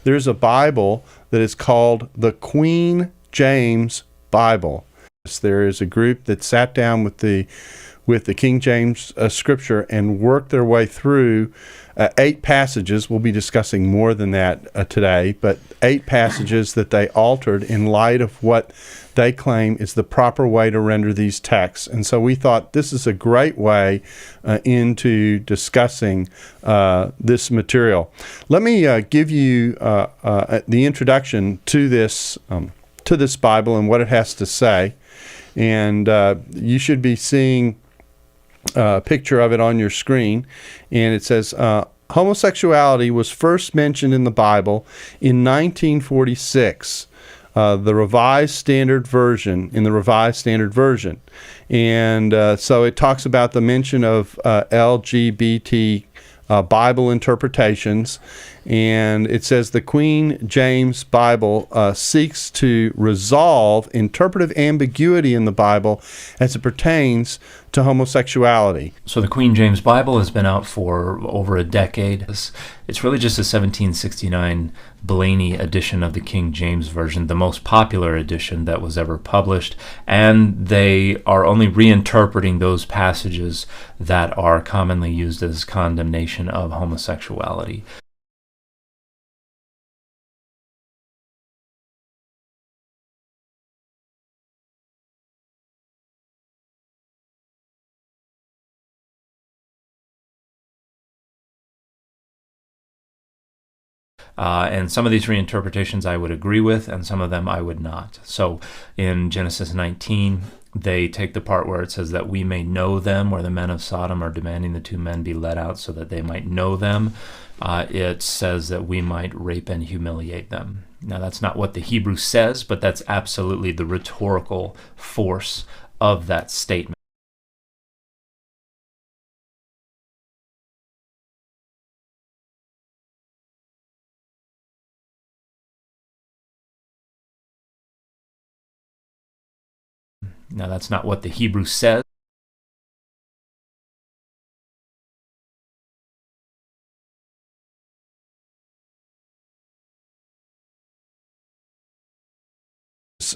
there's a Bible that is called the Queen James Bible. There is a group that sat down with the King James Scripture and worked their way through 8 passages. We'll be discussing more than that today, but 8 passages that they altered in light of what they claim is the proper way to render these texts. And so we thought this is a great way into discussing this material. Let me give you the introduction to this Bible and what it has to say. And you should be seeing a picture of it on your screen. And it says, homosexuality was first mentioned in the Bible in 1946. The Revised Standard Version, And so it talks about the mention of LGBT Bible interpretations. And it says the Queen James Bible seeks to resolve interpretive ambiguity in the Bible as it pertains to homosexuality. So the Queen James Bible has been out for over a decade. It's really just a 1769 Blaney edition of the King James Version, the most popular edition that was ever published, and they are only reinterpreting those passages that are commonly used as condemnation of homosexuality. And some of these reinterpretations I would agree with, and some of them I would not. So in Genesis 19, they take the part where it says that we may know them, where the men of Sodom are demanding the 2 men be let out so that they might know them. It says that we might rape and humiliate them. Now, that's not what the Hebrew says, but that's absolutely the rhetorical force of that statement. Now, that's not what the Hebrew says.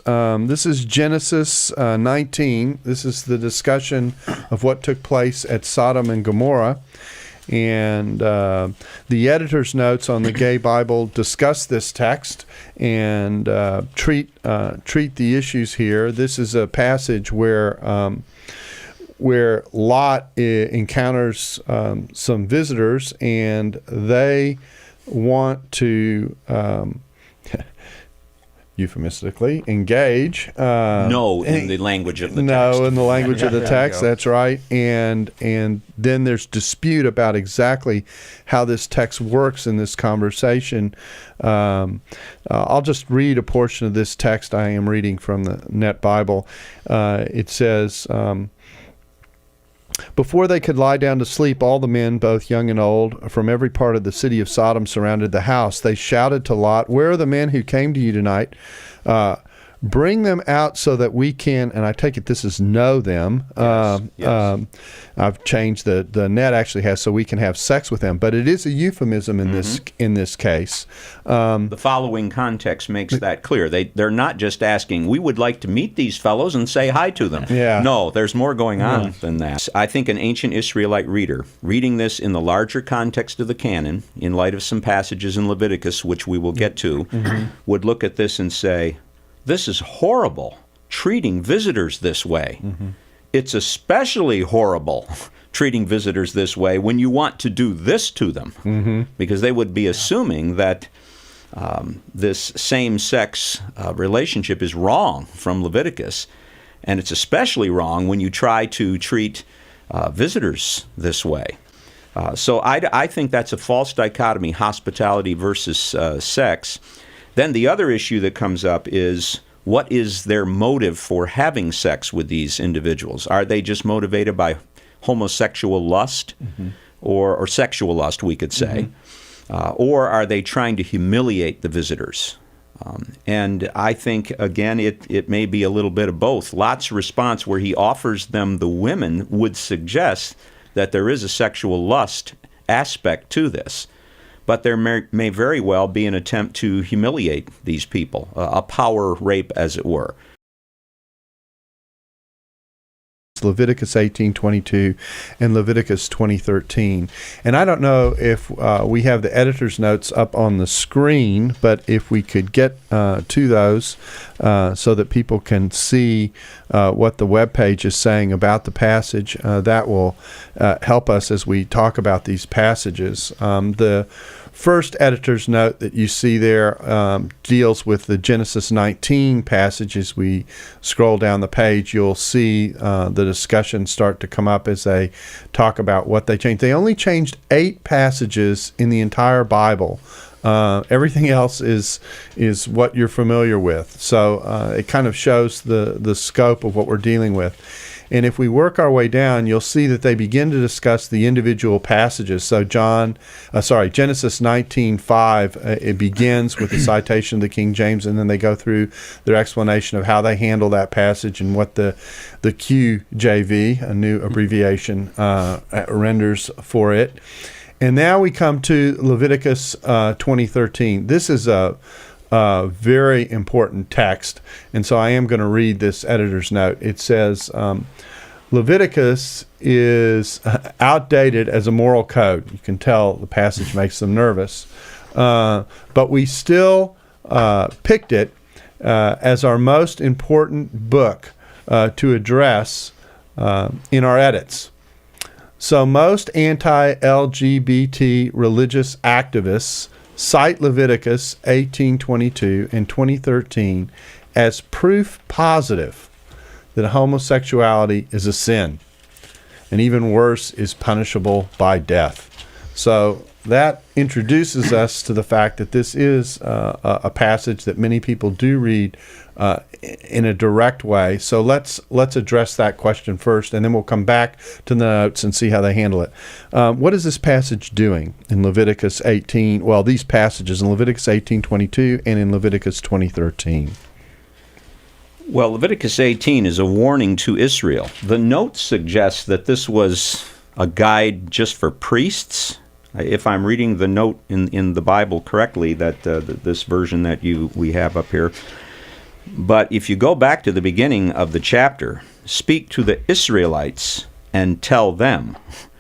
This is Genesis 19. This is the discussion of what took place at Sodom and Gomorrah. And the editor's notes on the Gay Bible discuss this text and treat the issues here. This is a passage where Lot encounters some visitors, and they want to euphemistically engage. No, in the language of the text. No, in the language of the text. That's right. And then there's dispute about exactly how this text works in this conversation. I'll just read a portion of this text. I am reading from the Net Bible. It says, before they could lie down to sleep, all the men, both young and old, from every part of the city of Sodom surrounded the house. They shouted to Lot, "Where are the men who came to you tonight? Bring them out so that we can," and I take it this is know them. Yes. I've changed the Net actually has, so we can have sex with them, but it is a euphemism in this case. The following context makes that clear. They're not just asking, we would like to meet these fellows and say hi to them. Yeah. No, there's more going on than that. I think an ancient Israelite reader, reading this in the larger context of the canon, in light of some passages in Leviticus, which we will get to, would look at this and say, this is horrible, treating visitors this way. It's especially horrible treating visitors this way when you want to do this to them, because they would be assuming that this same-sex relationship is wrong from Leviticus, and it's especially wrong when you try to treat visitors this way. So I think that's a false dichotomy, hospitality versus sex. Then the other issue that comes up is, what is their motive for having sex with these individuals? Are they just motivated by homosexual lust, or sexual lust, we could say? Or are they trying to humiliate the visitors? And I think, again, it may be a little bit of both. Lot's response, where he offers them the women, would suggest that there is a sexual lust aspect to this. but there may very well be an attempt to humiliate these people, a power rape, as it were. Leviticus 18:22 and Leviticus 20:13. And I don't know if we have the editor's notes up on the screen, but if we could get to those so that people can see what the web page is saying about the passage, that will help us as we talk about these passages. The first editor's note that you see there deals with the Genesis 19 passage. As we scroll down the page, you'll see the discussion start to come up as they talk about what they changed. They only changed 8 passages in the entire Bible. Everything else is what you're familiar with. So it kind of shows the scope of what we're dealing with. And if we work our way down, you'll see that they begin to discuss the individual passages. So Genesis 19:5, it begins with the citation of the King James, and then they go through their explanation of how they handle that passage and what the QJV, a new abbreviation, renders for it. And now we come to Leviticus 20:13. This is a very important text, and so I am going to read this editor's note. It says, Leviticus is outdated as a moral code. You can tell the passage makes them nervous. But we still picked it as our most important book to address in our edits. So most anti-LGBT religious activists cite Leviticus 18:22 and 20:13 as proof positive that homosexuality is a sin, and even worse, is punishable by death. So that introduces us to the fact that this is a passage that many people do read in a direct way. So let's address that question first, and then we'll come back to the notes and see how they handle it. What is this passage doing in Leviticus 18? Well, these passages in Leviticus 18:22 and in Leviticus 20:13. Well, Leviticus 18 is a warning to Israel. The note suggests that this was a guide just for priests. If I'm reading the note in the Bible correctly, that this version that we have up here. But if you go back to the beginning of the chapter, speak to the Israelites and tell them.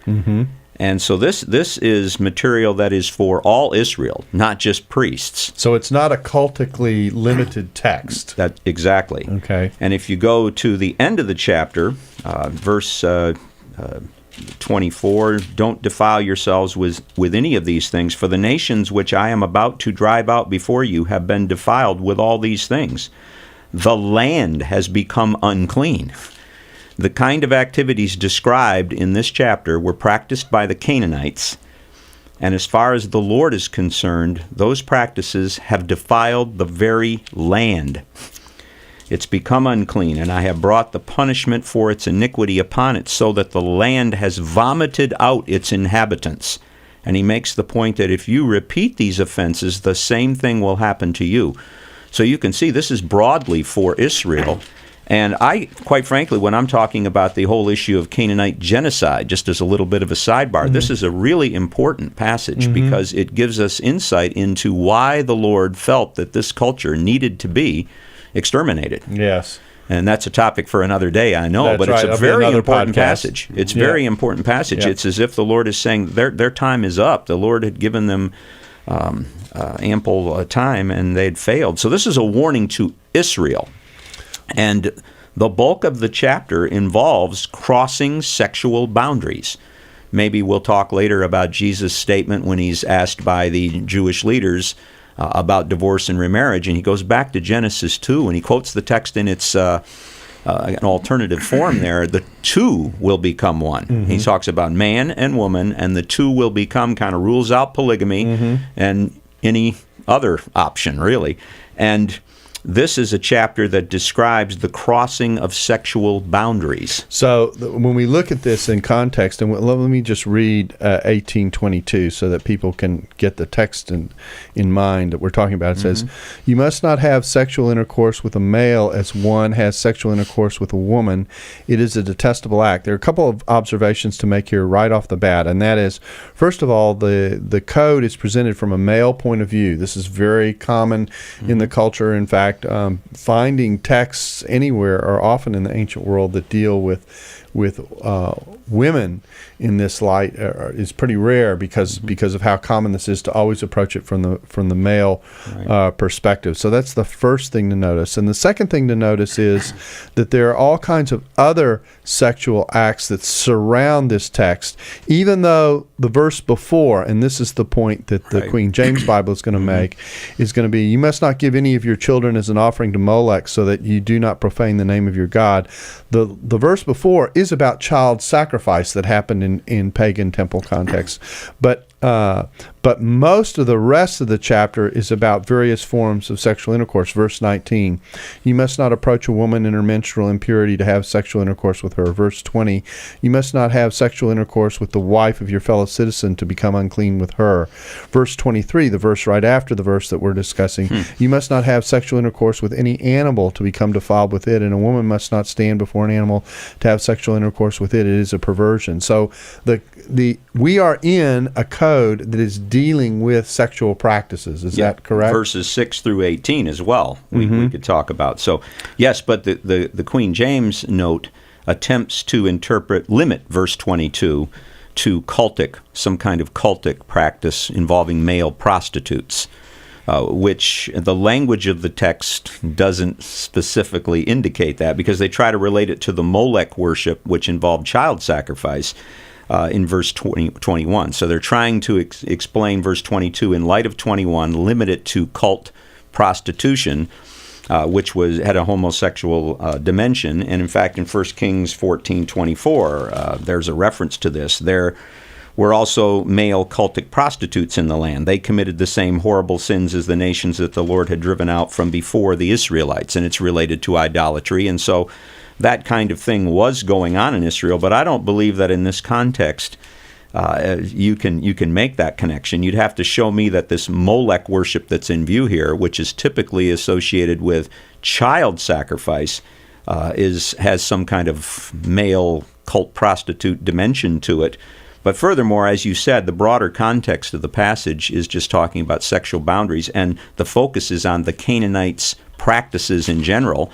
Mm-hmm. And so this is material that is for all Israel, not just priests. So it's not a cultically limited text. That exactly. Okay. And if you go to the end of the chapter, verse 24, don't defile yourselves with any of these things, for the nations which I am about to drive out before you have been defiled with all these things. The land has become unclean. The kind of activities described in this chapter were practiced by the Canaanites, and as far as the Lord is concerned, those practices have defiled the very land. It's become unclean, and I have brought the punishment for its iniquity upon it, so that the land has vomited out its inhabitants. And he makes the point that if you repeat these offenses, the same thing will happen to you. So you can see this is broadly for Israel. And I, quite frankly, when I'm talking about the whole issue of Canaanite genocide, just as a little bit of a sidebar, this is a really important passage because it gives us insight into why the Lord felt that this culture needed to be exterminated. Yes. And that's a topic for another day, I know, That's but right. it's a very important podcast. passage. It's very important passage. Yeah. It's as if the Lord is saying their time is up. The Lord had given them ample time, and they'd failed. So this is a warning to Israel. And the bulk of the chapter involves crossing sexual boundaries. Maybe we'll talk later about Jesus' statement when he's asked by the Jewish leaders about divorce and remarriage, and he goes back to Genesis 2, and he quotes the text in its an alternative form there. The two will become one. Mm-hmm. He talks about man and woman, and the two will become, kind of rules out polygamy and any other option, really. And this is a chapter that describes the crossing of sexual boundaries. So when we look at this in context, and let me just read 18:22 so that people can get the text in mind that we're talking about. It says, "You must not have sexual intercourse with a male as one has sexual intercourse with a woman. It is a detestable act." There are a couple of observations to make here right off the bat, and that is, first of all, the code is presented from a male point of view. This is very common in the culture. In fact, finding texts anywhere are often in the ancient world that deal with women in this light is pretty rare because of how common this is to always approach it from the male perspective. So that's the first thing to notice. And the second thing to notice is that there are all kinds of other sexual acts that surround this text, even though the verse before, and this is the point that the Queen James Bible is going to make, is going to be, "You must not give any of your children as an offering to Molech so that you do not profane the name of your God." The verse before is about child sacrifice that happened in pagan temple context. But most of the rest of the chapter is about various forms of sexual intercourse. Verse 19, "You must not approach a woman in her menstrual impurity to have sexual intercourse with her." Verse 20, "You must not have sexual intercourse with the wife of your fellow citizen to become unclean with her." Verse 23, the verse right after the verse that we're discussing, "You must not have sexual intercourse with any animal to become defiled with it, and a woman must not stand before an animal to have sexual intercourse with it. It is a perversion." So we are in a code that is dealing with sexual practices. Is that correct? Verses 6 through 18 as well, we could talk about. So, yes, but the Queen James note attempts to limit verse 22 to cultic, some kind of cultic practice involving male prostitutes, which the language of the text doesn't specifically indicate that, because they try to relate it to the Molech worship, which involved child sacrifice. In verse 21. So they're trying to explain verse 22 in light of 21, limit it to cult prostitution, which had a homosexual dimension. And in fact, in 1 Kings 14:24, there's a reference to this. There were also male cultic prostitutes in the land. They committed the same horrible sins as the nations that the Lord had driven out from before the Israelites, and it's related to idolatry. And so that kind of thing was going on in Israel, but I don't believe that in this context you can make that connection. You'd have to show me that this Molech worship that's in view here, which is typically associated with child sacrifice, has some kind of male cult prostitute dimension to it. But furthermore, as you said, the broader context of the passage is just talking about sexual boundaries, and the focus is on the Canaanites' practices in general.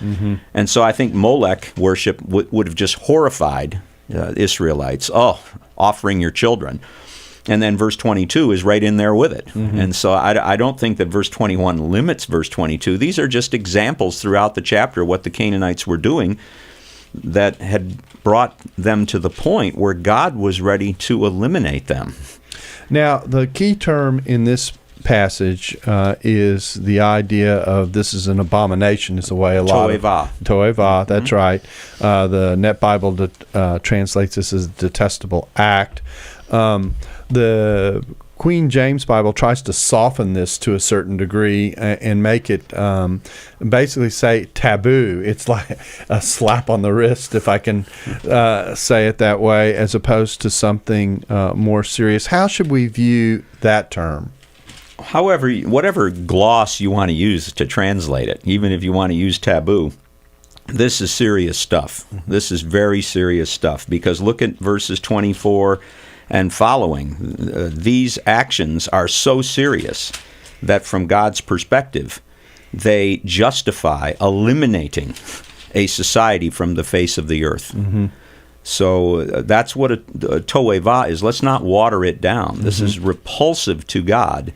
And so I think Molech worship would have just horrified Israelites. Oh, offering your children. And then verse 22 is right in there with it. And so I don't think that verse 21 limits verse 22. These are just examples throughout the chapter what the Canaanites were doing that had brought them to the point where God was ready to eliminate them. Now, the key term in this passage is the idea of this is an abomination, is the way a lot Toeva. Toeva, that's right. The Net Bible translates this as a detestable act. The Queen James Bible tries to soften this to a certain degree and make it basically say taboo. It's like a slap on the wrist, if I can say it that way, as opposed to something more serious. How should we view that term? However, whatever gloss you want to use to translate it, even if you want to use taboo, this is serious stuff. This is very serious stuff, because look at verses 24 and following. These actions are so serious that from God's perspective, they justify eliminating a society from the face of the earth. So that's what a toeva is. Let's not water it down. This is repulsive to God.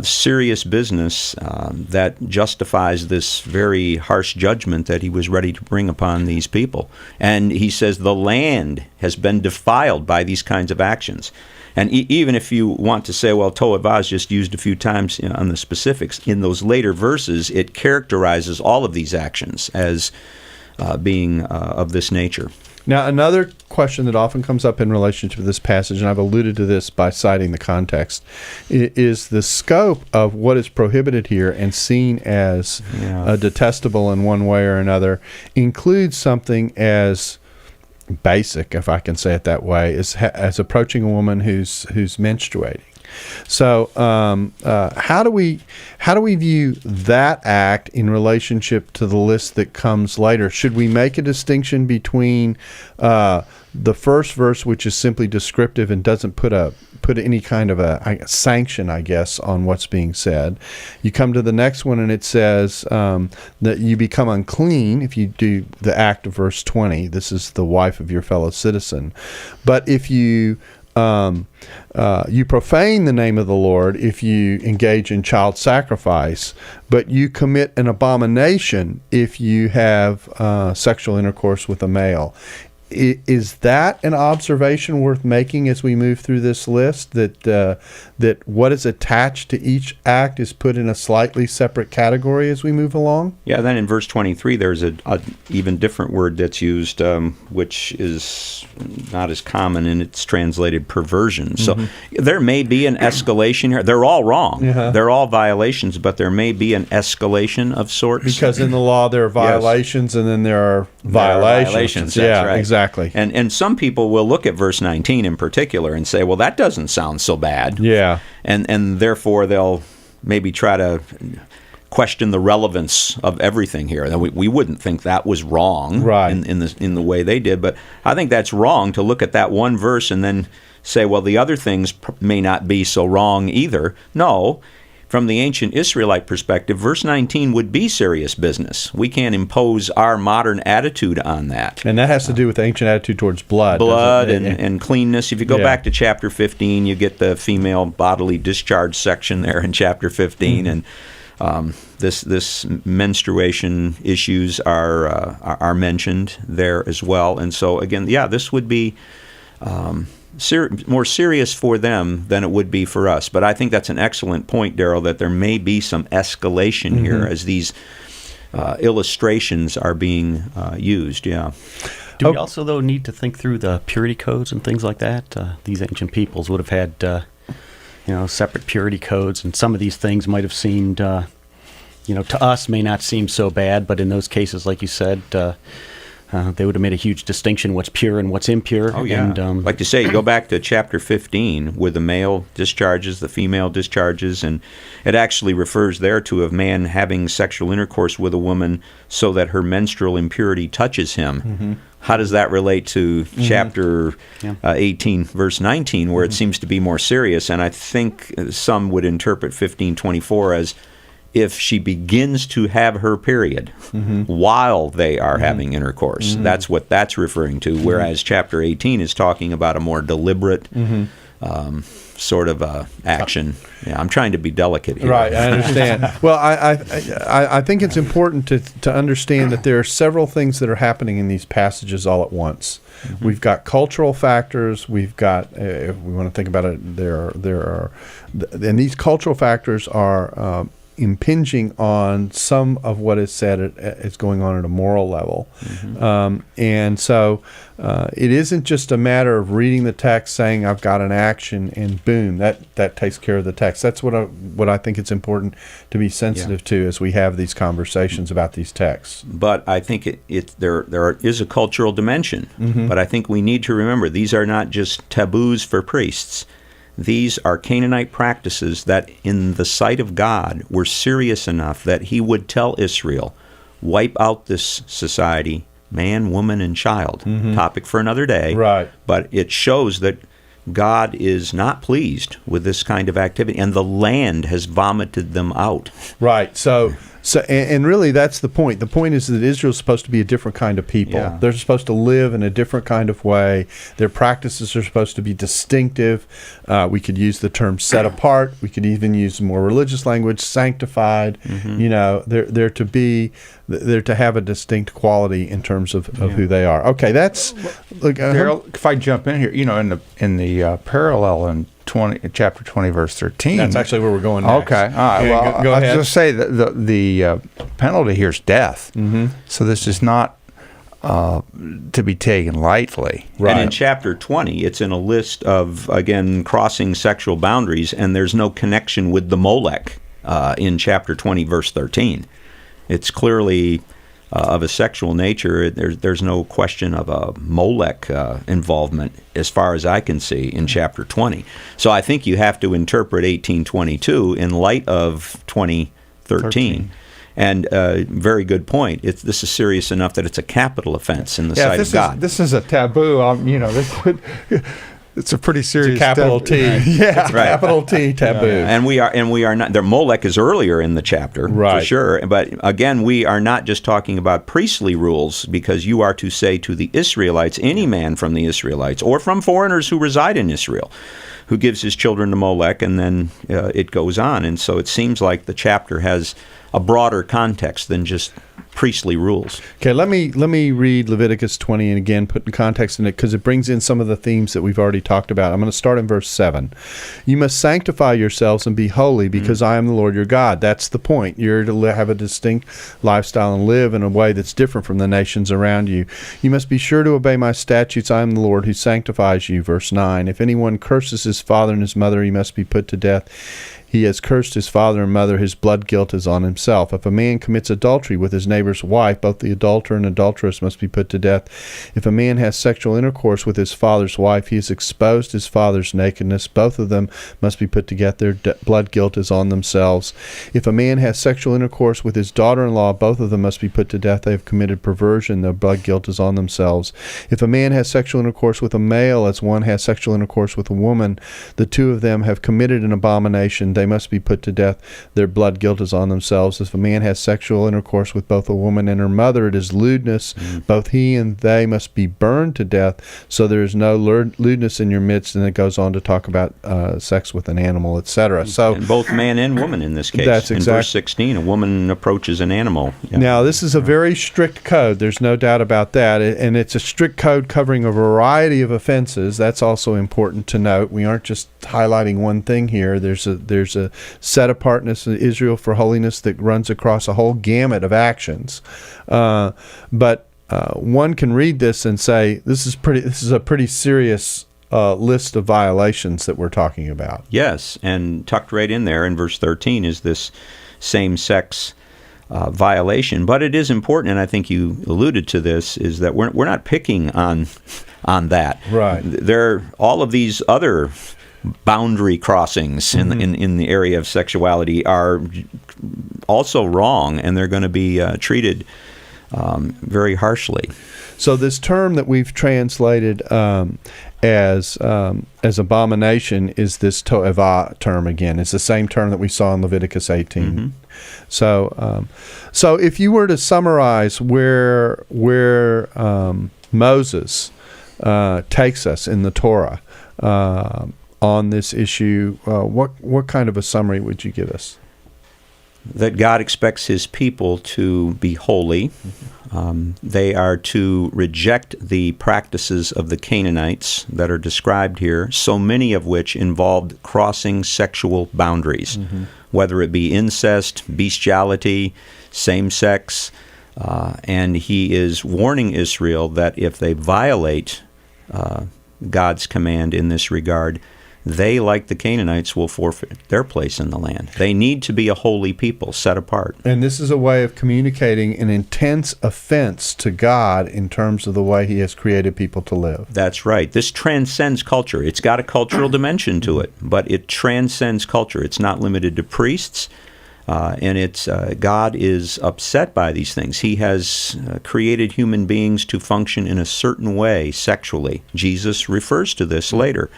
Serious business that justifies this very harsh judgment that he was ready to bring upon these people. And he says the land has been defiled by these kinds of actions. And even if you want to say, well, toeva is just used a few times on the specifics, in those later verses, it characterizes all of these actions as being of this nature. Now, another question that often comes up in relation to this passage, and I've alluded to this by citing the context, is the scope of what is prohibited here and seen as detestable in one way or another includes something as basic, if I can say it that way, as approaching a woman who's menstruating. So, how do we view that act in relationship to the list that comes later? Should we make a distinction between the first verse, which is simply descriptive and doesn't put any kind of a sanction, I guess, on what's being said? You come to the next one, and it says that you become unclean if you do the act of verse 20. This is the wife of your fellow citizen. But if you you profane the name of the Lord if you engage in child sacrifice, but you commit an abomination if you have sexual intercourse with a male. Is that an observation worth making as we move through this list, that what is attached to each act is put in a slightly separate category as we move along? Yeah, then in verse 23, there's a even different word that's used, which is not as common, and it's translated perversion. So there may be an escalation here. They're all wrong. They're all violations, but there may be an escalation of sorts. Because in the law there are violations, and then there are violations. That's right. Exactly. And some people will look at verse 19 in particular and say, well, that doesn't sound so bad. Yeah. And therefore they'll maybe try to question the relevance of everything here. We wouldn't think that was wrong, right, in the way they did, but I think that's wrong to look at that one verse and then say, well, the other things may not be so wrong either. No. From the ancient Israelite perspective, verse 19 would be serious business. We can't impose our modern attitude on that. And that has to do with the ancient attitude towards blood. And cleanness. If you go back to chapter 15, you get the female bodily discharge section there in chapter 15, and this menstruation issues are mentioned there as well. And so, again, this would be more serious for them than it would be for us. But I think that's an excellent point, Darrell, that there may be some escalation here as these illustrations are being used. Yeah. Do we also, though, need to think through the purity codes and things like that? These ancient peoples would have had, separate purity codes, and some of these things might have seemed, to us may not seem so bad, but in those cases, like you said, they would have made a huge distinction what's pure and what's impure. Oh, yeah. And, like you say, you go back to chapter 15 where the male discharges, the female discharges, and it actually refers there to a man having sexual intercourse with a woman so that her menstrual impurity touches him. How does that relate to chapter 18, verse 19, where it seems to be more serious? And I think some would interpret 15:24 as if she begins to have her period while they are having intercourse. That's what that's referring to, whereas chapter 18 is talking about a more deliberate sort of action. Yeah, I'm trying to be delicate here. Right, I understand. Well, I think it's important to understand that there are several things that are happening in these passages all at once. We've got cultural factors. We've got, if we want to think about it, there are, and these cultural factors are impinging on some of what is said is going on at a moral level. And so it isn't just a matter of reading the text, saying I've got an action, and boom, that takes care of the text. That's what I think it's important to be sensitive to as we have these conversations about these texts. But I think there is a cultural dimension. But I think we need to remember these are not just taboos for priests. These are Canaanite practices that, in the sight of God, were serious enough that he would tell Israel, wipe out this society, man, woman, and child. Topic for another day. Right. But it shows that God is not pleased with this kind of activity, and the land has vomited them out. Right. So and really that's the point. The point is that Israel's supposed to be a different kind of people. Yeah. They're supposed to live in a different kind of way. Their practices are supposed to be distinctive. We could use the term set apart. We could even use more religious language, sanctified. They're to have a distinct quality in terms of who they are. Okay, that's Darrell, if I jump in here, in the parallel in chapter 20, verse 13. That's actually where we're going next. Okay, all right. Well, go ahead. I was going to say that the penalty here is death. So this is not to be taken lightly. And in chapter 20, it's in a list of, again, crossing sexual boundaries, and there's no connection with the Molech in chapter 20, verse 13. It's clearly of a sexual nature. There's no question of a Molech involvement, as far as I can see, in chapter 20. So I think you have to interpret 1822 in light of 2013. And very good point. This is serious enough that it's a capital offense in the sight of God. This is a taboo. It's a pretty serious capital T. Yeah, right. Capital T taboo. And we are not. The Molech is earlier in the chapter, right, for sure. But again, we are not just talking about priestly rules, because you are to say to the Israelites, any man from the Israelites or from foreigners who reside in Israel, who gives his children to Molech, and then it goes on. And so it seems like the chapter has a broader context than just priestly rules. Okay, let me read Leviticus 20 and again put in context in it, because it brings in some of the themes that we've already talked about. I'm going to start in verse 7. You must sanctify yourselves and be holy, because I am the Lord your God. That's the point. You're to have a distinct lifestyle and live in a way that's different from the nations around you. You must be sure to obey my statutes. I am the Lord who sanctifies you. Verse 9. If anyone curses his father and his mother, he must be put to death. He has cursed his father and mother, his blood guilt is on himself. If a man commits adultery with his neighbor's wife, both the adulterer and adulteress must be put to death. If a man has sexual intercourse with his father's wife, he has exposed his father's nakedness. Both of them must be put to death. Their blood guilt is on themselves. If a man has sexual intercourse with his daughter-in-law, both of them must be put to death. They have committed perversion. Their blood guilt is on themselves. If a man has sexual intercourse with a male as one has sexual intercourse with a woman, the two of them have committed an abomination. They must be put to death. Their blood guilt is on themselves. If a man has sexual intercourse with both a woman and her mother, it is lewdness. Both he and they must be burned to death. So there is no lewdness in your midst. And it goes on to talk about sex with an animal, etc. So, and both man and woman in this case. That's in verse 16, a woman approaches an animal. Yeah. Now, this is a very strict code. There's no doubt about that. And it's a strict code covering a variety of offenses. That's also important to note. We aren't just highlighting one thing here. There's a set apartness in Israel for holiness that runs across a whole gamut of actions. But one can read this and say, this is a pretty serious list of violations that we're talking about. Yes, and tucked right in there in verse 13 is this same-sex violation. But it is important, and I think you alluded to this, is that we're not picking on that. Right. There all of these other boundary crossings in the area of sexuality are also wrong, and they're going to be treated very harshly. So this term that we've translated as abomination is this to'evah term again. It's the same term that we saw in Leviticus 18. So if you were to summarize where Moses takes us in the Torah on this issue, what kind of a summary would you give us? That God expects his people to be holy. They are to reject the practices of the Canaanites that are described here, so many of which involved crossing sexual boundaries, whether it be incest, bestiality, same-sex, and he is warning Israel that if they violate God's command in this regard, they, like the Canaanites, will forfeit their place in the land. They need to be a holy people, set apart. And this is a way of communicating an intense offense to God in terms of the way he has created people to live. That's right. This transcends culture. It's got a cultural dimension to it, but it transcends culture. It's not limited to priests, and it's God is upset by these things. He has created human beings to function in a certain way sexually. Jesus refers to this later.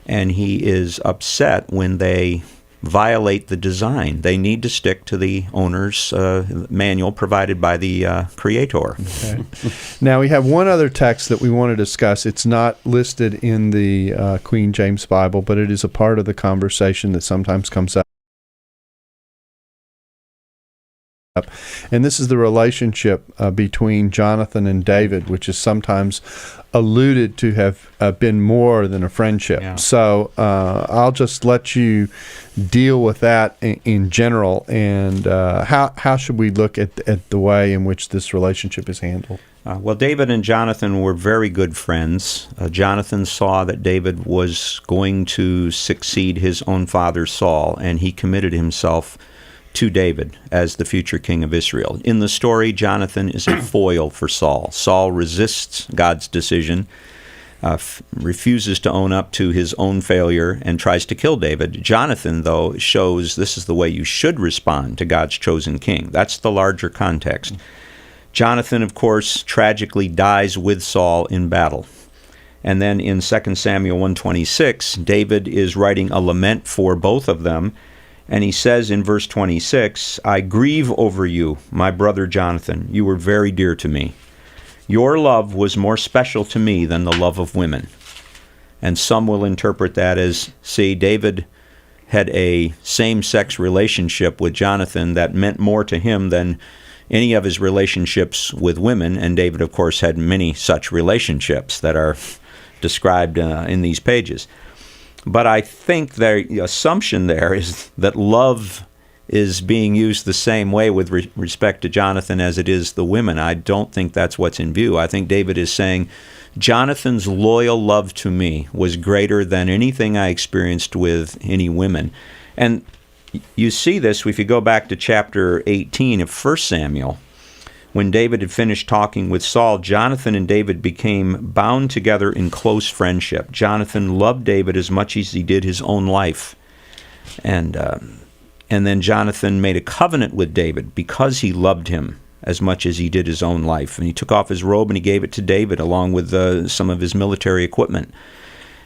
And he is upset when they violate the design. They need to stick to the owner's manual provided by the Creator. Okay. Now, we have one other text that we want to discuss. It's not listed in the Queen James Bible, but it is a part of the conversation that sometimes comes up. And this is the relationship between Jonathan and David, which is sometimes alluded to have been more than a friendship. Yeah. So I'll just let you deal with that in general, and how should we look at the way in which this relationship is handled? Well, David and Jonathan were very good friends. Jonathan saw that David was going to succeed his own father Saul, and he committed himself to David as the future king of Israel. In the story, Jonathan is a foil for Saul. Saul resists God's decision, refuses to own up to his own failure, and tries to kill David. Jonathan, though, shows this is the way you should respond to God's chosen king. That's the larger context. Jonathan, of course, tragically dies with Saul in battle. And then in 2 Samuel 1:26, David is writing a lament for both of them. And he says in verse 26, I grieve over you, my brother Jonathan. You were very dear to me. Your love was more special to me than the love of women. And some will interpret that as, see, David had a same-sex relationship with Jonathan that meant more to him than any of his relationships with women. And David, of course, had many such relationships that are described in these pages. But I think the assumption there is that love is being used the same way with respect to Jonathan as it is the women. I don't think that's what's in view. I think David is saying, Jonathan's loyal love to me was greater than anything I experienced with any women. And you see this if you go back to chapter 18 of 1 Samuel. When David had finished talking with Saul, Jonathan and David became bound together in close friendship. Jonathan loved David as much as he did his own life. And then Jonathan made a covenant with David because he loved him as much as he did his own life. And he took off his robe and he gave it to David along with some of his military equipment.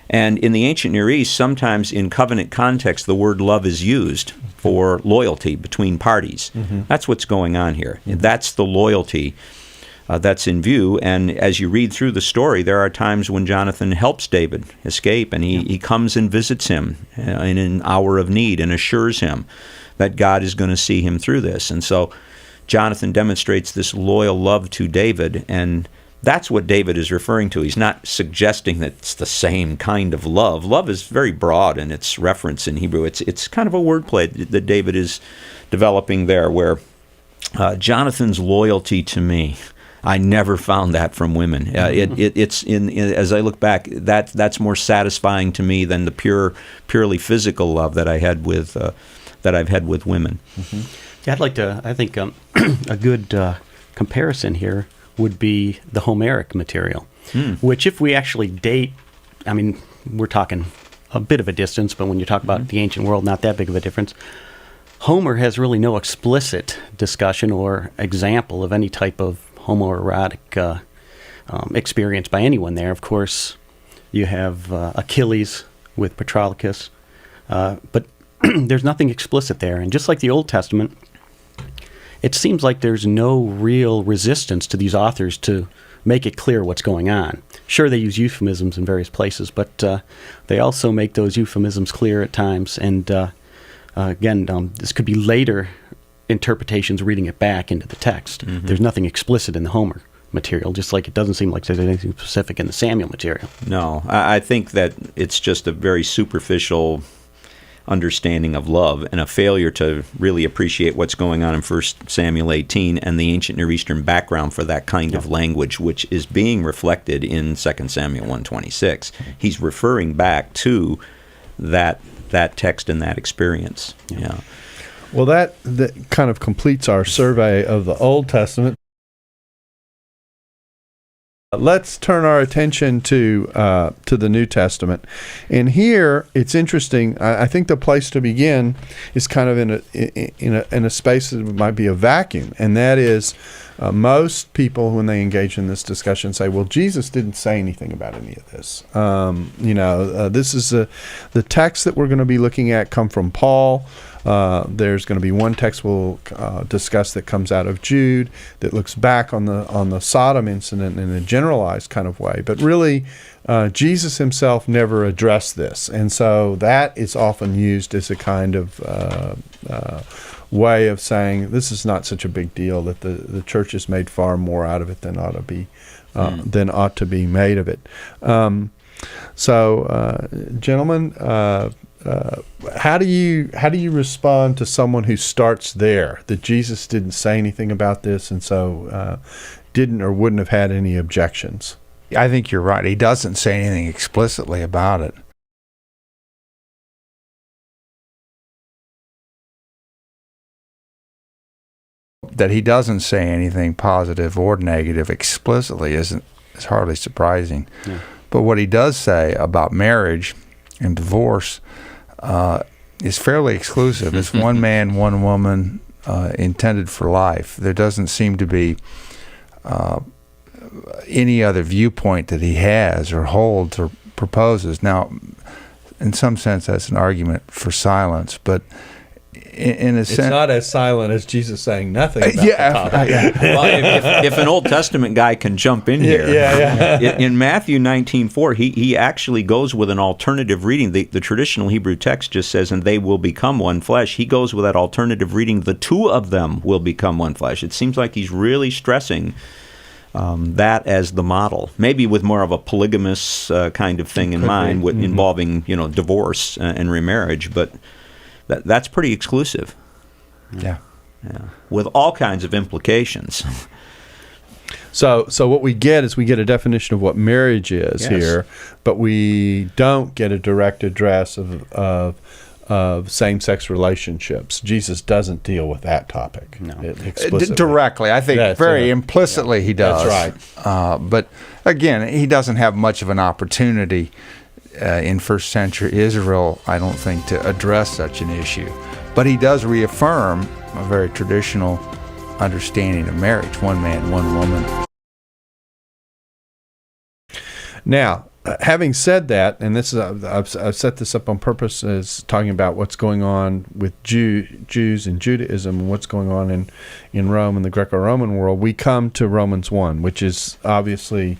And in the ancient Near East, sometimes in covenant context, the word love is used for loyalty between parties. Mm-hmm. That's what's going on here. Mm-hmm. That's the loyalty that's in view. And as you read through the story, there are times when Jonathan helps David escape, and he comes and visits him in an hour of need and assures him that God is going to see him through this. And so Jonathan demonstrates this loyal love to David, and that's what David is referring to. He's not suggesting that it's the same kind of love. Love is very broad in its reference in Hebrew. It's kind of a wordplay that David is developing there, where Jonathan's loyalty to me, I never found that from women. It's as I look back, that's more satisfying to me than the purely physical love that I had with that I've had with women. Mm-hmm. Yeah, I think a good comparison here would be the Homeric material, which if we actually date, I mean, we're talking a bit of a distance, but when you talk about the ancient world, not that big of a difference. Homer has really no explicit discussion or example of any type of homoerotic experience by anyone there. Of course, you have Achilles with Patroclus, but there's nothing explicit there. And just like the Old Testament, it seems like there's no real resistance to these authors to make it clear what's going on. Sure, they use euphemisms in various places, but they also make those euphemisms clear at times. And again, this could be later interpretations reading it back into the text. Mm-hmm. There's nothing explicit in the Homer material, just like it doesn't seem like there's anything specific in the Samuel material. No, I think that it's just a very superficial understanding of love and a failure to really appreciate what's going on in 1 Samuel 18 and the ancient Near Eastern background for that kind of language, which is being reflected in 2 Samuel 1:26. He's referring back to that text and that experience. Yeah. Well, that kind of completes our survey of the Old Testament. Let's turn our attention to the New Testament, and here it's interesting. I think the place to begin is kind of in a space that might be a vacuum, and that is most people when they engage in this discussion say, "Well, Jesus didn't say anything about any of this." This is the text that we're going to be looking at come from Paul. There's going to be one text we'll discuss that comes out of Jude that looks back on the Sodom incident in a generalized kind of way. But really, Jesus himself never addressed this. And so that is often used as a kind of way of saying this is not such a big deal, that the church has made far more out of it than ought to be made of it. Gentlemen, how do you respond to someone who starts there, that Jesus didn't say anything about this, and so didn't or wouldn't have had any objections? I think you're right. He doesn't say anything explicitly about it. That he doesn't say anything positive or negative explicitly is hardly surprising. Yeah. But what he does say about marriage and divorce is fairly exclusive. It's one man, one woman, intended for life. There doesn't seem to be any other viewpoint that he has or holds or proposes. Now, in some sense, that's an argument for silence, but in a sense, it's not as silent as Jesus saying nothing about the topic. Well, if an Old Testament guy can jump in here, in Matthew 19:4, he actually goes with an alternative reading. The traditional Hebrew text just says, "And they will become one flesh." He goes with that alternative reading, "The two of them will become one flesh." It seems like he's really stressing that as the model, maybe with more of a polygamous kind of thing in mind, involving divorce and remarriage, but that's pretty exclusive. Yeah, with all kinds of implications. So what we get is a definition of what marriage is here, but we don't get a direct address of same-sex relationships. Jesus doesn't deal with that topic explicitly. Directly. I think implicitly he does. That's right. But again, he doesn't have much of an opportunity in first century Israel, I don't think, to address such an issue. But he does reaffirm a very traditional understanding of marriage, one man, one woman. Now, having said that, and this is I've set this up on purpose as talking about what's going on with Jews and Judaism and what's going on in Rome and the Greco-Roman world, we come to Romans 1, which is obviously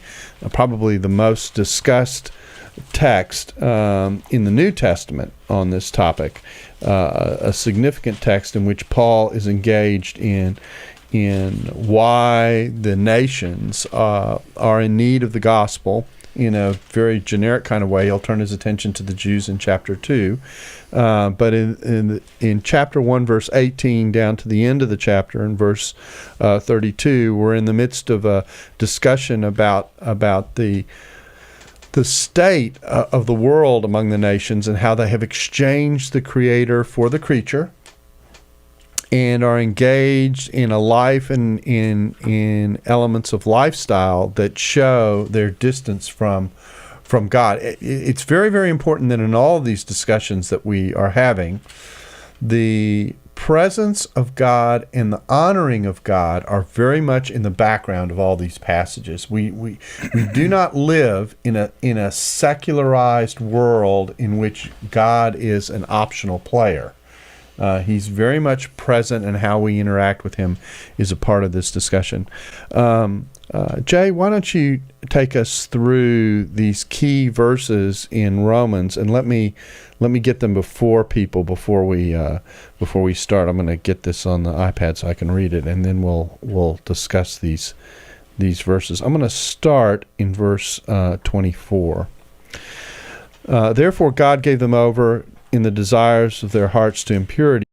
probably the most discussed text in the New Testament on this topic, a significant text in which Paul is engaged in why the nations are in need of the gospel. In a very generic kind of way, he'll turn his attention to the Jews in chapter 2. But in chapter 1, verse 18, down to the end of the chapter, in verse 32, we're in the midst of a discussion about the state of the world among the nations and how they have exchanged the Creator for the creature and are engaged in a life and in elements of lifestyle that show their distance from God. It's very, very important that in all of these discussions that we are having, the presence of God and the honoring of God are very much in the background of all these passages. We do not live in a secularized world in which God is an optional player. He's very much present, and how we interact with him is a part of this discussion. Jay, why don't you take us through these key verses in Romans, and let me get them before we start. I'm going to get this on the iPad so I can read it, and then we'll discuss these verses. I'm going to start in verse 24. Therefore, God gave them over in the desires of their hearts to impurity,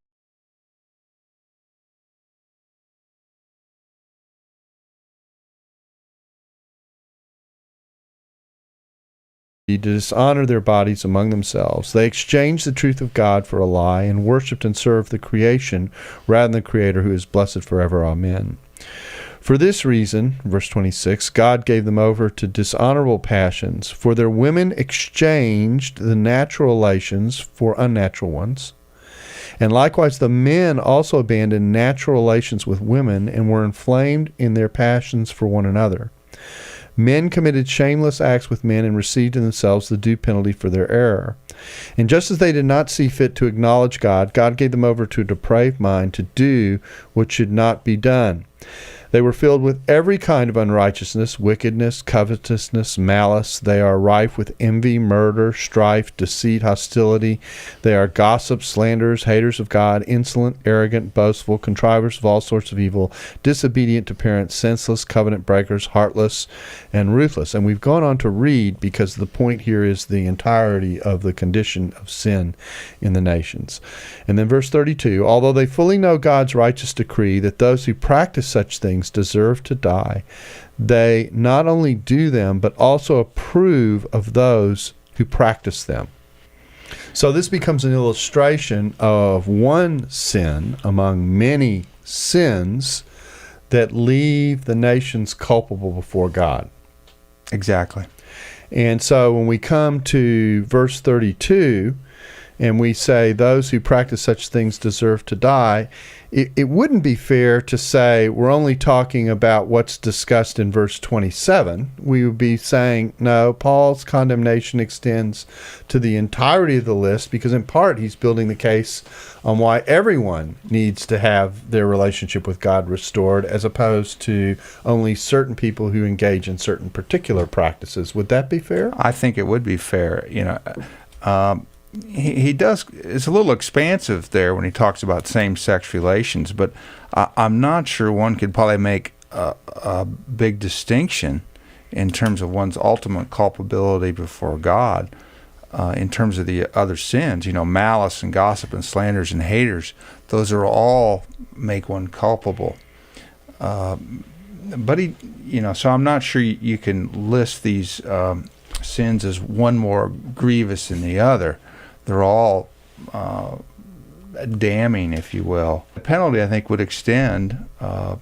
to dishonor their bodies among themselves. They exchanged the truth of God for a lie and worshipped and served the creation rather than the Creator, who is blessed forever. Amen. For this reason, verse 26, God gave them over to dishonorable passions, for their women exchanged the natural relations for unnatural ones. And likewise the men also abandoned natural relations with women and were inflamed in their passions for one another. Men committed shameless acts with men and received in themselves the due penalty for their error. And just as they did not see fit to acknowledge God, God gave them over to a depraved mind to do what should not be done. They were filled with every kind of unrighteousness, wickedness, covetousness, malice. They are rife with envy, murder, strife, deceit, hostility. They are gossips, slanderers, haters of God, insolent, arrogant, boastful, contrivers of all sorts of evil, disobedient to parents, senseless, covenant breakers, heartless, and ruthless. And we've gone on to read, because the point here is the entirety of the condition of sin in the nations. And then verse 32, although they fully know God's righteous decree that those who practice such things deserve to die, they not only do them, but also approve of those who practice them. So this becomes an illustration of one sin among many sins that leave the nations culpable before God. Exactly. And so when we come to verse 32 and we say those who practice such things deserve to die, it wouldn't be fair to say we're only talking about what's discussed in verse 27. We would be saying, no, Paul's condemnation extends to the entirety of the list, because in part he's building the case on why everyone needs to have their relationship with God restored, as opposed to only certain people who engage in certain particular practices. Would that be fair? I think it would be fair. He does. It's a little expansive there when he talks about same-sex relations, but I'm not sure one could probably make a big distinction in terms of one's ultimate culpability before God. In terms of the other sins, malice and gossip and slanders and haters, those are all make one culpable. But so I'm not sure you can list these sins as one more grievous than the other. They're all damning, if you will. The penalty, I think, would extend, that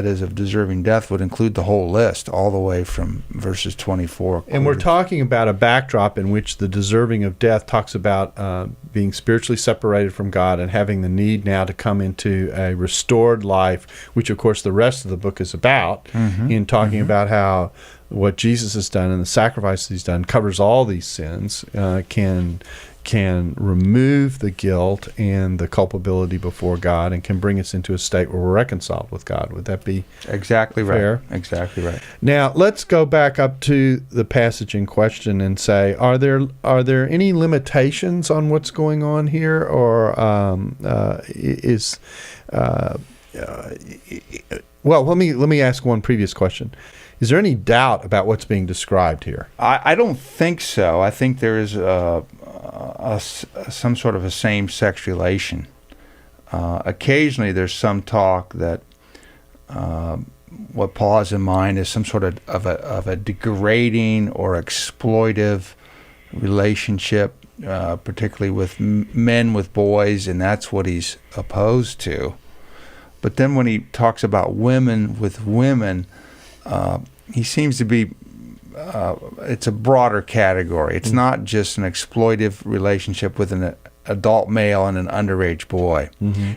is, of deserving death, would include the whole list, all the way from verses 24. And we're talking about a backdrop in which the deserving of death talks about being spiritually separated from God and having the need now to come into a restored life, which, of course, the rest of the book is about, in talking about how what Jesus has done and the sacrifice he's done covers all these sins, can remove the guilt and the culpability before God, and can bring us into a state where we're reconciled with God. Would that be exactly fair? Right? Exactly right. Now let's go back up to the passage in question and say, are there any limitations on what's going on here, or well, let me ask one previous question. Is there any doubt about what's being described here? I don't think so. I think there is some sort of a same-sex relation. Occasionally there's some talk that what Paul has in mind is some sort of a degrading or exploitive relationship, particularly with men with boys, and that's what he's opposed to. But then when he talks about women with women, he seems to be, it's a broader category. It's not just an exploitive relationship with an adult male and an underage boy.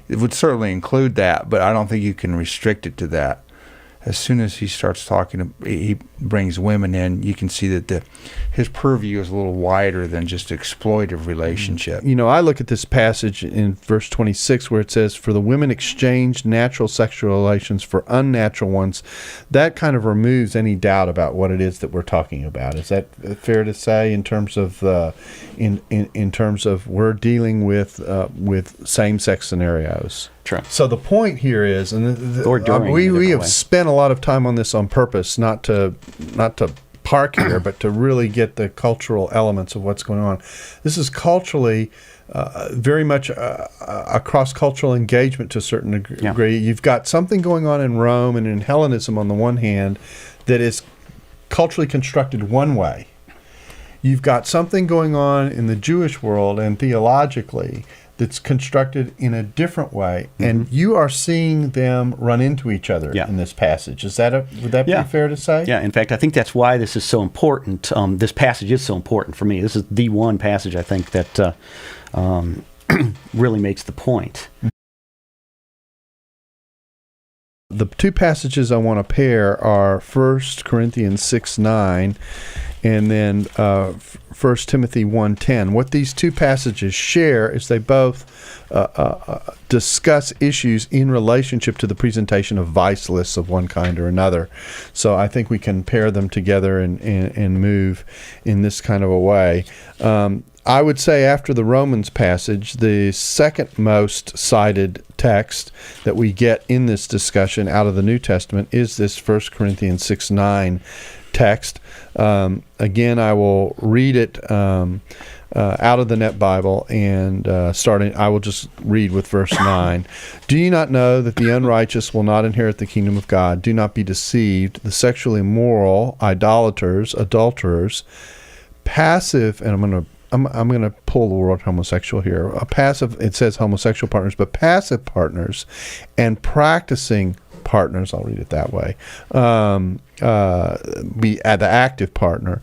It would certainly include that, but I don't think you can restrict it to that. As soon as he starts talking, he brings women in, you can see that his purview is a little wider than just exploitive relationship. I look at this passage in verse 26 where it says, for the women exchanged natural sexual relations for unnatural ones. That kind of removes any doubt about what it is that we're talking about. Is that fair to say in terms of in terms of we're dealing with same-sex scenarios? True. So the point here is, and we have spent a lot of time on this on purpose, not to park here, but to really get the cultural elements of what's going on. This is culturally very much a cross-cultural engagement to a certain degree. Yeah. You've got something going on in Rome and in Hellenism on the one hand that is culturally constructed one way. You've got something going on in the Jewish world and theologically that's constructed in a different way, and you are seeing them run into each other in this passage. Would that be fair to say? Yeah, in fact, I think that's why this is so important. This passage is so important for me. This is the one passage, I think, that really makes the point. The two passages I want to pair are 1 Corinthians 6:9 and then 1 Timothy 1:10. What these two passages share is they both discuss issues in relationship to the presentation of vice lists of one kind or another. So I think we can pair them together and move in this kind of a way. I would say after the Romans passage, the second most cited text that we get in this discussion out of the New Testament is this 1 Corinthians 6:9 text. Again, I will read it out of the Net Bible, and I will just read with verse 9. Do you not know that the unrighteous will not inherit the kingdom of God? Do not be deceived. The sexually immoral, idolaters, adulterers, passive, and I'm going to pull the word homosexual here. It says homosexual partners, but passive partners and practicing partners, I'll read it that way, be the active partner.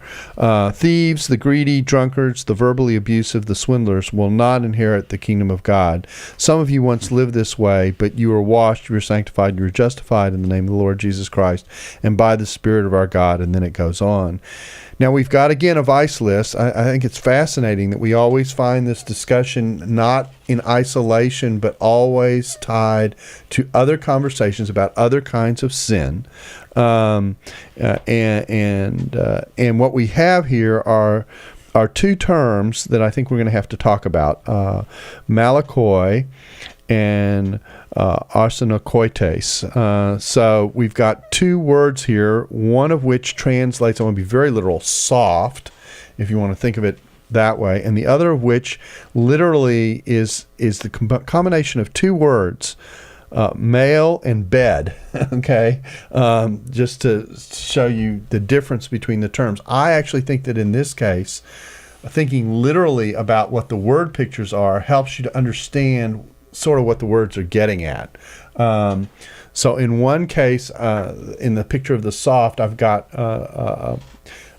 Thieves, the greedy, drunkards, the verbally abusive, the swindlers will not inherit the kingdom of God. Some of you once lived this way, but you were washed, you were sanctified, you were justified in the name of the Lord Jesus Christ and by the Spirit of our God. And then it goes on. Now, we've got, again, a vice list. I think it's fascinating that we always find this discussion not in isolation, but always tied to other conversations about other kinds of sin. And what we have here are two terms that I think we're going to have to talk about, malakoi and arsenokoites. So we've got two words here, one of which translates, I want to be very literal, soft, if you want to think of it that way, and the other of which literally is the combination of two words, male and bed, okay? Just to show you the difference between the terms. I actually think that in this case, thinking literally about what the word pictures are helps you to understand sort of what the words are getting at. So in one case, in the picture of the soft, I've got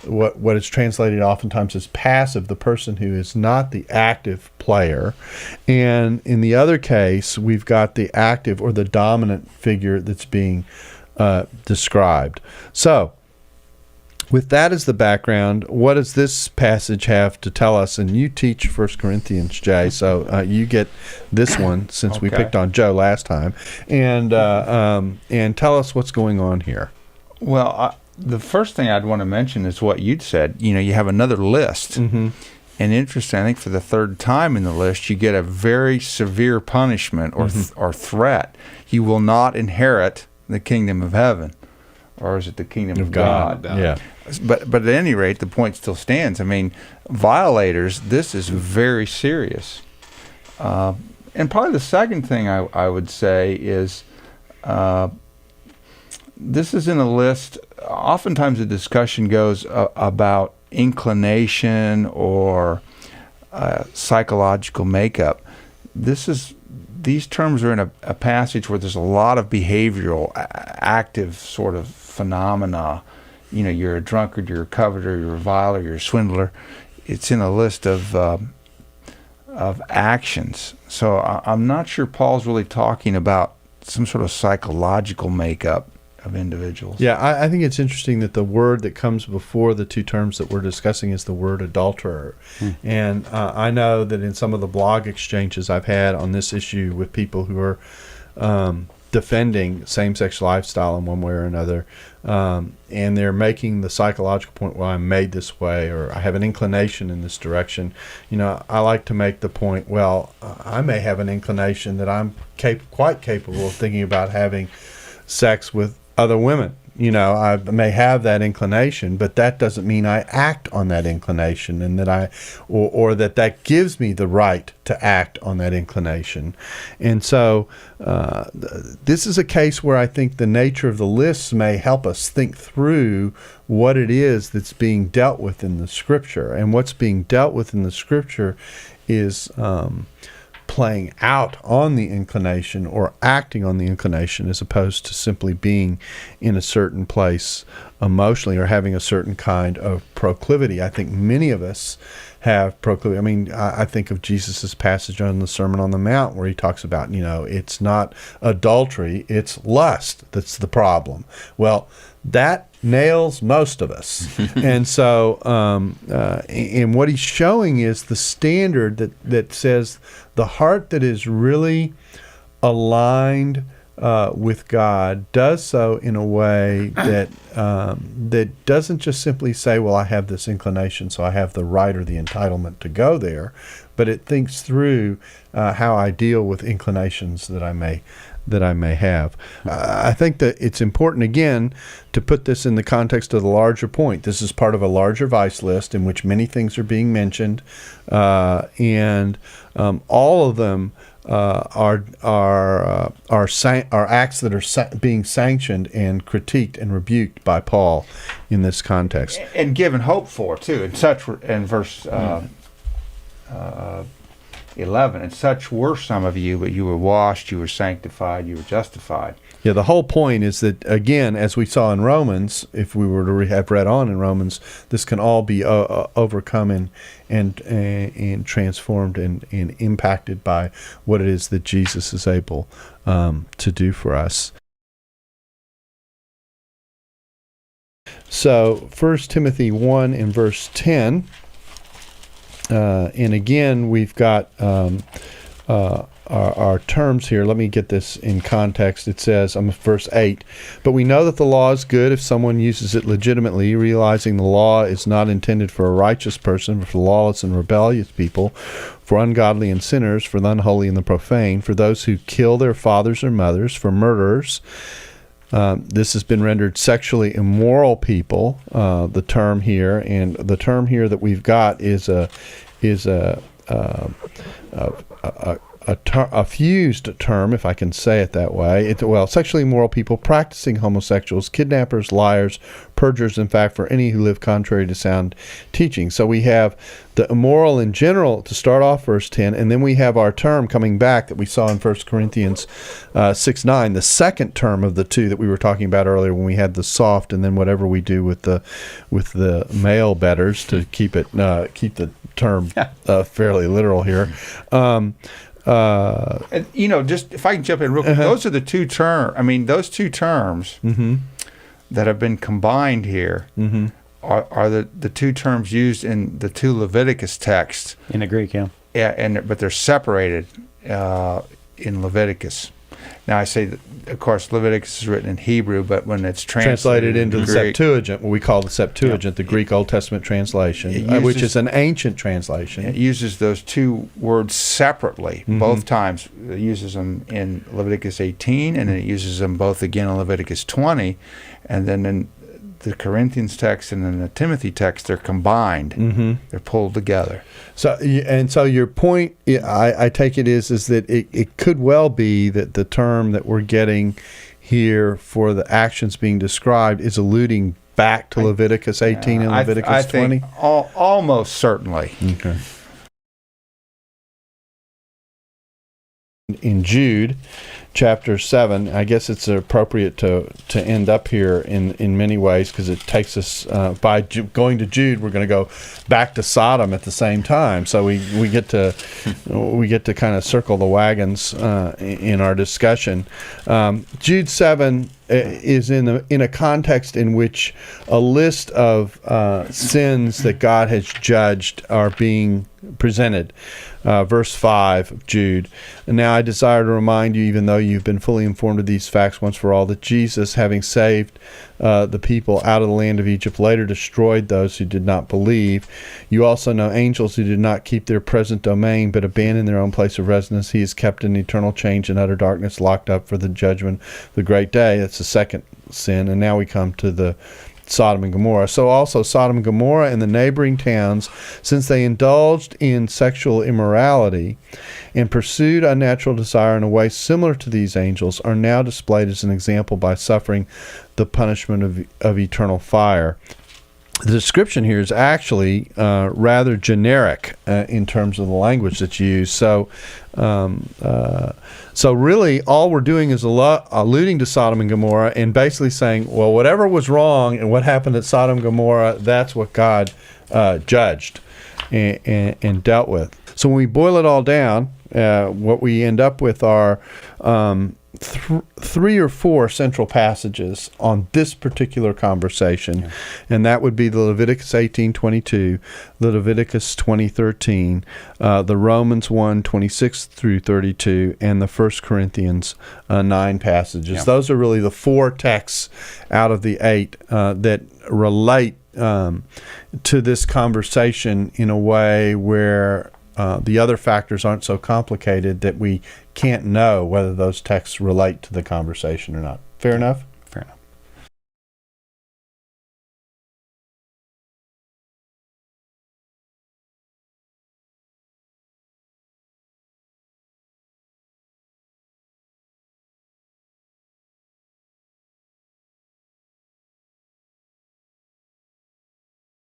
what is translated oftentimes as passive, the person who is not the active player. And in the other case, we've got the active or the dominant figure that's being described. So with that as the background, what does this passage have to tell us? And you teach 1 Corinthians, Jay, so you get this one since we picked on Joe last time. And tell us what's going on here. Well, the first thing I'd want to mention is what you'd said. You know, you have another list. Mm-hmm. And interesting, I think for the third time in the list, you get a very severe punishment or threat. You will not inherit the kingdom of heaven. Or is it the kingdom of God? Yeah. But at any rate, the point still stands. I mean, violators, this is very serious. And probably the second thing I would say is this is in a list. Oftentimes the discussion goes about inclination or psychological makeup. These terms are in a passage where there's a lot of behavioral, active sort of phenomena. You know, you're a drunkard, you're a coveter, you're a reviler, you're a swindler. It's in a list of actions. So I'm not sure Paul's really talking about some sort of psychological makeup of individuals. Yeah, I think it's interesting that the word that comes before the two terms that we're discussing is the word adulterer. And I know that in some of the blog exchanges I've had on this issue with people who are defending same-sex lifestyle in one way or another, and they're making the psychological point, well, I'm made this way, or I have an inclination in this direction. You know, I like to make the point, well, I may have an inclination that I'm quite capable of thinking about having sex with other women. You know, I may have that inclination, but that doesn't mean I act on that inclination, and that or that gives me the right to act on that inclination. And so this is a case where I think the nature of the lists may help us think through what it is that's being dealt with in the Scripture. And what's being dealt with in the Scripture is playing out on the inclination or acting on the inclination, as opposed to simply being in a certain place emotionally or having a certain kind of proclivity. I think many of us have proclivity. I mean, I think of Jesus' passage on the Sermon on the Mount where he talks about, you know, it's not adultery, it's lust that's the problem. Well, that nails most of us. And so, and what he's showing is the standard that says the heart that is really aligned with God does so in a way that that doesn't just simply say, well, I have this inclination, so I have the right or the entitlement to go there, but it thinks through how I deal with inclinations that I may have. I think that it's important, again, to put this in the context of the larger point. This is part of a larger vice list in which many things are being mentioned, and all of them are acts that are being sanctioned and critiqued and rebuked by Paul in this context, and given hope for too. In verse 11, and such were some of you, but you were washed, you were sanctified, you were justified. Yeah, the whole point is that, again, as we saw in Romans, if we were to have read on in Romans, this can all be overcome and transformed and impacted by what it is that Jesus is able to do for us. So 1 Timothy 1 and verse 10, and again, we've got our terms here. Let me get this in context. It says, verse 8, but we know that the law is good if someone uses it legitimately, realizing the law is not intended for a righteous person, but for lawless and rebellious people, for ungodly and sinners, for the unholy and the profane, for those who kill their fathers or mothers, for murderers. This has been rendered sexually immoral people, the term here, and the term here that we've got is a fused term, if I can say it that way. Sexually immoral people, practicing homosexuals, kidnappers, liars, perjurers, in fact, for any who live contrary to sound teaching. So we have the immoral in general to start off verse 10, and then we have our term coming back that we saw in 1 Corinthians 6:9, the second term of the two that we were talking about earlier when we had the soft, and then whatever we do with the male betters to keep the term fairly literal here. And just if I can jump in real quick, those are the two terms. I mean, those two terms that have been combined here are the two terms used in the two Leviticus texts In the Greek, yeah. Yeah, but they're separated in Leviticus. Now, I say that, of course, Leviticus is written in Hebrew, but when it's translated into the Greek, Septuagint, what we call the Septuagint, the Greek Old Testament translation, which is an ancient translation. It uses those two words separately both times. It uses them in Leviticus 18, and then it uses them both again in Leviticus 20, and then in the Corinthians text and in the Timothy text, they're combined. They're pulled together. So your point, I take it is that it could well be that the term that we're getting here for the actions being described is alluding back to Leviticus 18 and Leviticus 20? I think almost certainly. Okay. In Jude chapter 7, I guess it's appropriate to end up here in many ways, because it takes us by going to Jude, we're going to go back to Sodom at the same time. So we get to kind of circle the wagons in our discussion. Jude 7 is in a context in which a list of sins that God has judged are being presented. Verse 5 of Jude. And now I desire to remind you, even though you've been fully informed of these facts once for all, that Jesus, having saved the people out of the land of Egypt, later destroyed those who did not believe. You also know angels who did not keep their present domain, but abandoned their own place of residence. He is kept in eternal change and utter darkness, locked up for the judgment, the great day. That's the second sin. And now we come to the Sodom and Gomorrah. So also Sodom and Gomorrah and the neighboring towns, since they indulged in sexual immorality and pursued unnatural desire in a way similar to these angels, are now displayed as an example by suffering the punishment of eternal fire. The description here is actually rather generic in terms of the language that's used. So really, all we're doing is alluding to Sodom and Gomorrah and basically saying, well, whatever was wrong and what happened at Sodom and Gomorrah, that's what God judged and dealt with. So when we boil it all down, what we end up with are three or four central passages on this particular conversation, and that would be the Leviticus 18:22, the Leviticus 20:13, the Romans 1:26 through 32, and the 1 Corinthians 9 passages. Those are really the four texts out of the 8 that relate to this conversation in a way where the other factors aren't so complicated that we can't know whether those texts relate to the conversation or not. Fair enough?